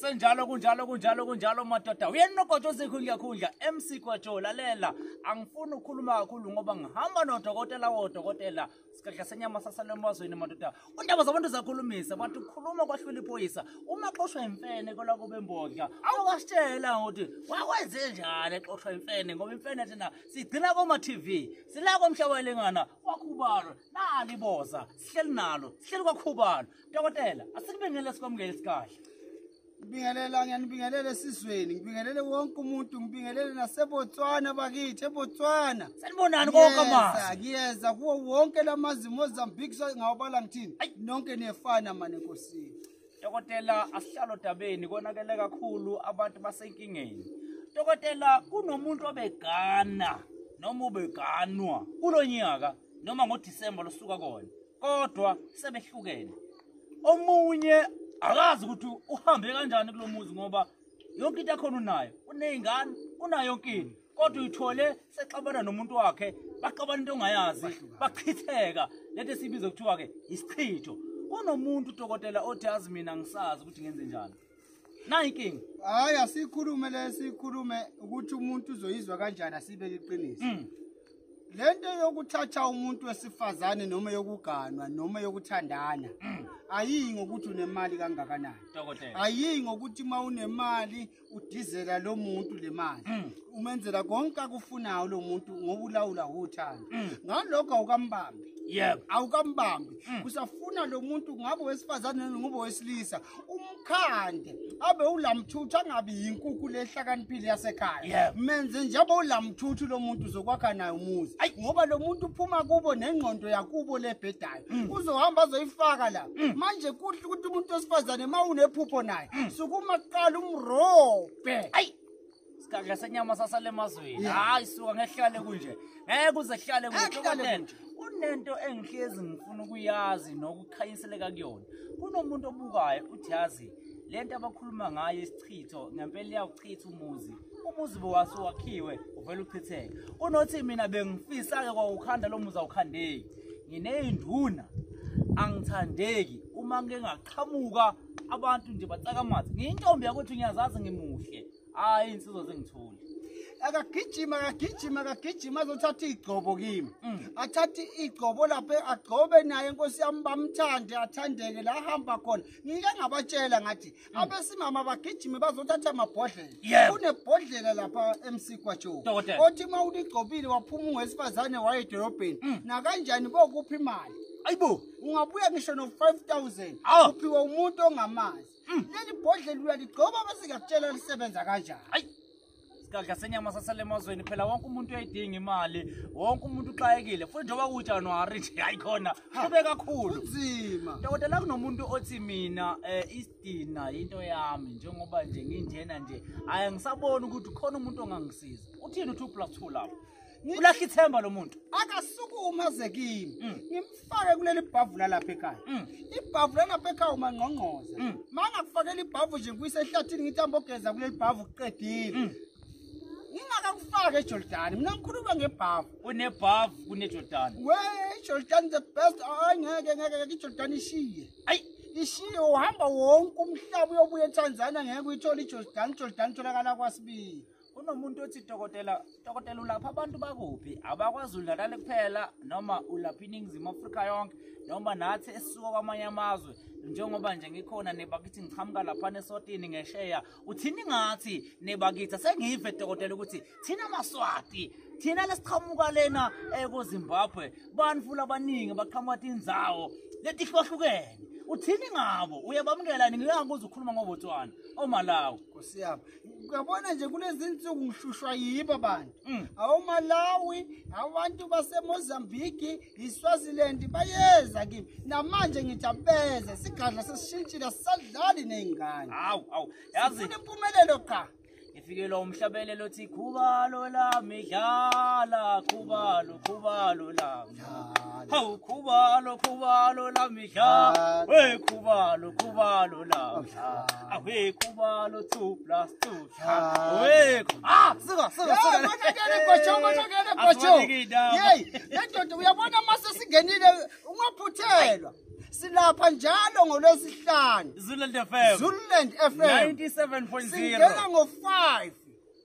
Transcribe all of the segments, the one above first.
Senjalo kunjalo madoda. Uyenogojo zikhundla MC kwaJo lalela. Angifuni ukukhuluma kakhulu ngoba ngihamba nodokotela wodokotela. Sikhahle senyama sasalemazweni madoda. Undaba zabantu zakhulumisa, abantu khuluma kwahlula iphoyisa. Uma xoshwa imfene kola kube mbodla. Awukasitshela ukuthi wakwenze njani xoshwa imfene ngoba imfene thina sigcina koma TV. Sila komhlaba welengana wakhubalo. Nali boza. Sihleli nalo. Sihleli kwakhubalo. Dokotela, asikubengele sikwamukele sikahle. Ngibingelela ngiyanibingelela esizweni ngibingelele wonke umuntu ngibingelele nasebotswana bakithi ebotswana sanibonani konke amazi ngiyeza kuwo wonke lamazi Mozambique ngawabala ngithini nonke nefana manje enkosini dokotela asihlalo dabeni konakele kakhulu abantu basenkingeni dokotela kunomuntu obegana noma ubeganwa kulonyaka noma ngoDisemba losuka kona kodwa sebehlukene omunye akazi ukuthi uhambe kanjani kulomuzi ngoba yonke into yakhona unayo unezingane unayo yonke into kodwa uyithole sexabana nomuntu wakhe baxabana into ongayazi bachitheka lethe sibiza kuthiwa ke isichitho kunomuntu dokotela othi yazi mina ngisazi ukuthi ngenze njani nayi inkinga hayi asikhulume ukuthi umuntu uzoyizwa kanjani asibeke iqiniso lento yokuthatha umuntu wesifazane noma yokuganwa noma yokuthandana ayiyi ngokuthi unemali kangakanani dokotela ayiyi ngokuthi uma unemali udizela lo muntu le mali umenzela konke akufunayo lo muntu ngoba ulawula uthando ngalokho awukambambi yebo awukambambi usafuna lo muntu ngabe wesifazane ngoba wesilisa umkhande abe ulamthuthu angabi yinkukhu lehlakaniphile yasekhaya menze njengoba ulamthuthu lo muntu uzokwakha naye umuzi ngoba lo muntu uphuma kubo nengqondo yakubo lebhedayo uzohamba azoyifaka la manje kuhle ukuthi umuntu wesifazane mawunephupho naye sukuma kuqala umrobe sikhahle senyama sasalemazweni hayi suka ngehlale kunje ngeke uzehlale kunje kunento engihlezi ngifuna ukuyazi nokukhanyiseleka kuyona kunomuntu obukayo uthi yazi lento abakhuluma ngayo isichitho ngempela iyawuchitha umuzi bowase wakhiwe uvela uchitheke unothi mina bengifisa ke kwaukhanda lo muzi awukhandeki ngineyinduna angithandeki uma ngeke ngaqhamuka abantu nje batsakamathe ngiyintombi yakuthi ngiyazazi ngimuhle hayi insizwe zengithuli akagijima azothatha igcobo kimi athatha igcobo lapha agcobe naye inkosi yami bamthande athandeke la hamba khona ngike ngabatshela ngathi abesimama bagijime bazothatha amabhodlela kunebhodlela lapha MC kwaJo othi uma uligcobile waphuma ungwesifazane waye edorobheni na kanjani bokuphi imali ayibo ungabuya ngisho no 5000 uphiwe umuntu ongamazi leli bhodlela uyaligcoba bese ngiyakutshela lisebenza kanjani sikhahle senyama sasalemazweni phela wonke umuntu uyayidinga imali wonke umuntu uxayekile futhi njengoba kuJanuary nje hayi khona kube kakhulu nzima dokotela kunomuntu othi mina isidina into yami njengoba nje nginjena nje aya ngisabona ukuthi khona umuntu ongangisiza uthini 2+2 lapho ulahla ithemba lo muntu akasukuma ze kimi ngimfake kuleli bhavula lapha ekhaya ibhavula lapha ekhaya uma ngqongqoza manga kufakela ibhavu nje kuyisehlathini ngithi ambogeza kuleli bhavu kuqedile ngingakakufaka eJordan mina ngikhuluma ngebhavu unebhavu kuneJordan we eJordan the best ngeke iJordan ishiye uhamba wonke umhlaba uyobuya eTanzania ngeke uyithola iJordan itholakala kwaSibili kunomuntu othi dokotela ulapha abantu bakuphi abakwazi ulalale kuphela noma ulapha iningizimu Afrika yonke noma nathi esisuka kwamanye amazwe njengoba nje ngikhona nebakithi ngichamuka lapha neSwatini ngesheya uthini ngathi nebakithi sengive dokotela ukuthi thina maSwati thina lesichamuka lena eKoZimbabwe bantu abaningi baqhamuka indzawo leti hlohlukene uthini ngabo uyabamukela ngiyangikuza ukukhuluma ngoBotswana oMalawi Nkosi yami uyabona nje kulezi insuku ngihlushwa yibo abantu awuMalawi abantu baseMozambique iSwaziland bayeza kimi namanje ngithi abeze sigadla sesishintshile sisadlali nezingane hawu yazi impumelelo cha ifikela umhlabelelo thi khubalo lami dlala khubalo lami hawu khubalo lami dlala we khubalo lami awe khubalo 2+2 we suka hey ndoda uyabona mase singenile ungaphuthelwa silapha njalo ngolwesihlanu Zululand FM Zululand FM 97.0 singena ngo5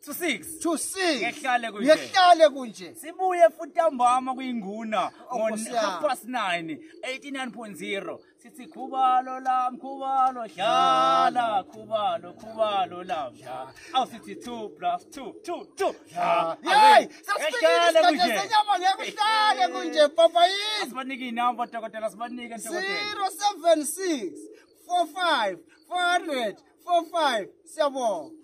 to 6 to 6 ngehlale kunje sibuye futhi ntambama kuyinguna on Nkosi yami. 9:30 89.0 sithi khubalo la mkhubalo dlala khubalo la dlala awusithi 2+2 hey sasifikile isikhathi senyama ngekuhlale kunje papa yini asibanike inamba dokotela sibanike dokotela 076 45 400 45 siyabonga